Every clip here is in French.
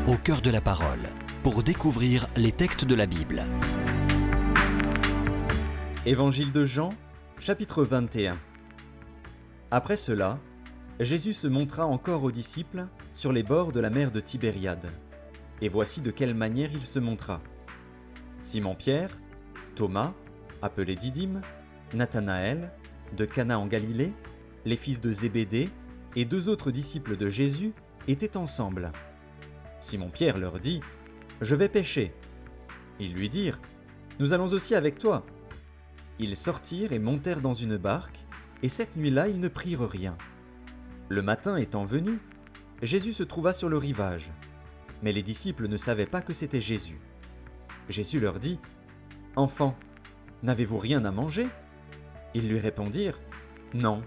au cœur de la parole, pour découvrir les textes de la Bible. Évangile de Jean, chapitre 21. Après cela, Jésus se montra encore aux disciples sur les bords de la mer de Tibériade. Et voici de quelle manière il se montra. Simon-Pierre, Thomas, appelé Didyme, Nathanaël, de Cana en Galilée, les fils de Zébédée et deux autres disciples de Jésus étaient ensemble. Simon-Pierre leur dit : « Je vais pêcher. » Ils lui dirent : « Nous allons aussi avec toi. » Ils sortirent et montèrent dans une barque, et cette nuit-là ils ne prirent rien. Le matin étant venu, Jésus se trouva sur le rivage, mais les disciples ne savaient pas que c'était Jésus. Jésus leur dit : « Enfants, n'avez-vous rien à manger ?» Ils lui répondirent : « Non. »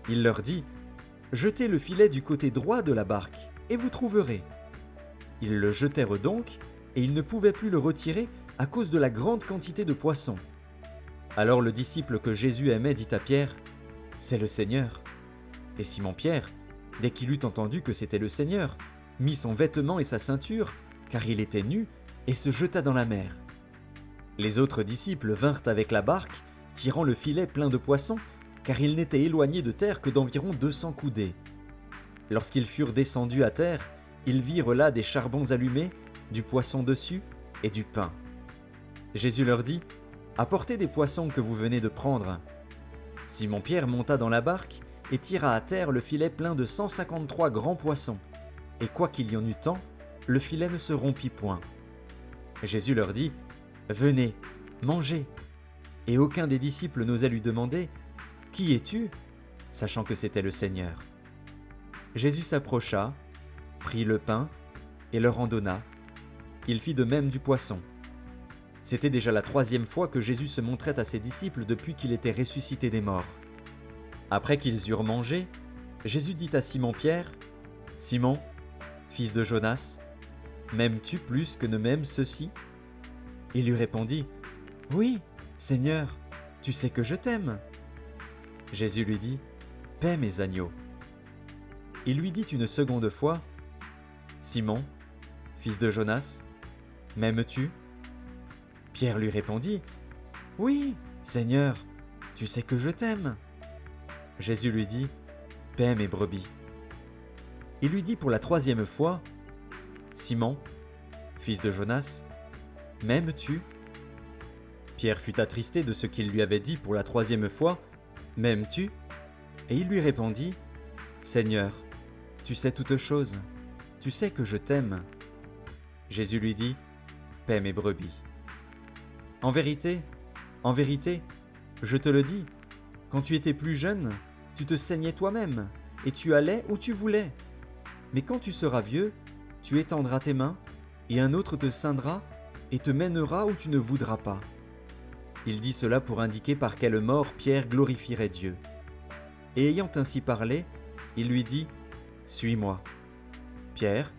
Il leur dit : « Jetez le filet du côté droit de la barque, et vous trouverez. » Ils le jetèrent donc, et ils ne pouvaient plus le retirer à cause de la grande quantité de poissons. Alors le disciple que Jésus aimait dit à Pierre : « C'est le Seigneur. » Et Simon-Pierre, dès qu'il eut entendu que c'était le Seigneur, mit son vêtement et sa ceinture, car il était nu, et se jeta dans la mer. Les autres disciples vinrent avec la barque, tirant le filet plein de poissons, car ils n'étaient éloignés de terre que d'environ 200 coudées. Lorsqu'ils furent descendus à terre, ils virent là des charbons allumés, du poisson dessus et du pain. Jésus leur dit : « Apportez des poissons que vous venez de prendre. » Simon-Pierre monta dans la barque et tira à terre le filet plein de 153 grands poissons. Et quoiqu'il y en eût tant, le filet ne se rompit point. Jésus leur dit : « Venez, mangez. » Et aucun des disciples n'osa lui demander : « Qui es-tu ?» sachant que c'était le Seigneur. Jésus s'approcha, prit le pain et leur en donna. Il fit de même du poisson. C'était déjà la 3e fois que Jésus se montrait à ses disciples depuis qu'il était ressuscité des morts. Après qu'ils eurent mangé, Jésus dit à Simon-Pierre : « Simon, fils de Jonas, m'aimes-tu plus que ne m'aiment ceux-ci » Il lui répondit : « Oui, Seigneur, tu sais que je t'aime. » Jésus lui dit : « Paie mes agneaux. » Il lui dit une seconde fois : « Simon, fils de Jonas, m'aimes-tu » Pierre lui répondit : « Oui, Seigneur, tu sais que je t'aime. » Jésus lui dit : « Paie mes brebis. » Il lui dit pour la 3e fois : « Simon, fils de Jonas, m'aimes-tu » Pierre fut attristé de ce qu'il lui avait dit pour la 3e fois : « M'aimes-tu » Et il lui répondit : « Seigneur, tu sais toutes choses, tu sais que je t'aime. » Jésus lui dit : « Paie mes brebis. » En vérité, je te le dis, quand tu étais plus jeune, tu te saignais toi-même, et tu allais où tu voulais. Mais quand tu seras vieux, tu étendras tes mains, et un autre te ceindra, et te mènera où tu ne voudras pas. Il dit cela pour indiquer par quelle mort Pierre glorifierait Dieu. Et ayant ainsi parlé, il lui dit : « Suis-moi. » Pierre,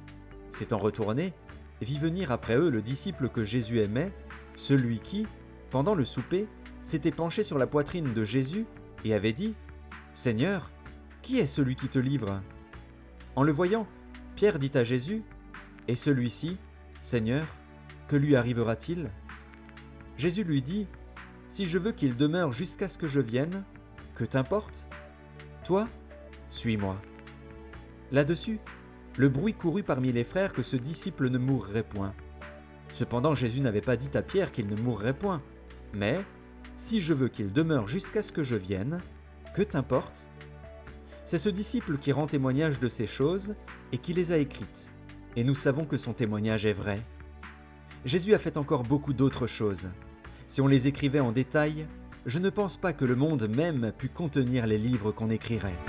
s'étant retourné, vit venir après eux le disciple que Jésus aimait, celui qui, pendant le souper, s'était penché sur la poitrine de Jésus et avait dit : « Seigneur, qui est celui qui te livre » En le voyant, Pierre dit à Jésus : « Et celui-ci, Seigneur, que lui arrivera-t-il » Jésus lui dit : « Si je veux qu'il demeure jusqu'à ce que je vienne, que t'importe ? Toi, suis-moi. » Là-dessus, le bruit courut parmi les frères que ce disciple ne mourrait point. Cependant, Jésus n'avait pas dit à Pierre qu'il ne mourrait point, mais « Si je veux qu'il demeure jusqu'à ce que je vienne, que t'importe ?» C'est ce disciple qui rend témoignage de ces choses et qui les a écrites, et nous savons que son témoignage est vrai. Jésus a fait encore beaucoup d'autres choses. Si on les écrivait en détail, je ne pense pas que le monde même pût contenir les livres qu'on écrirait.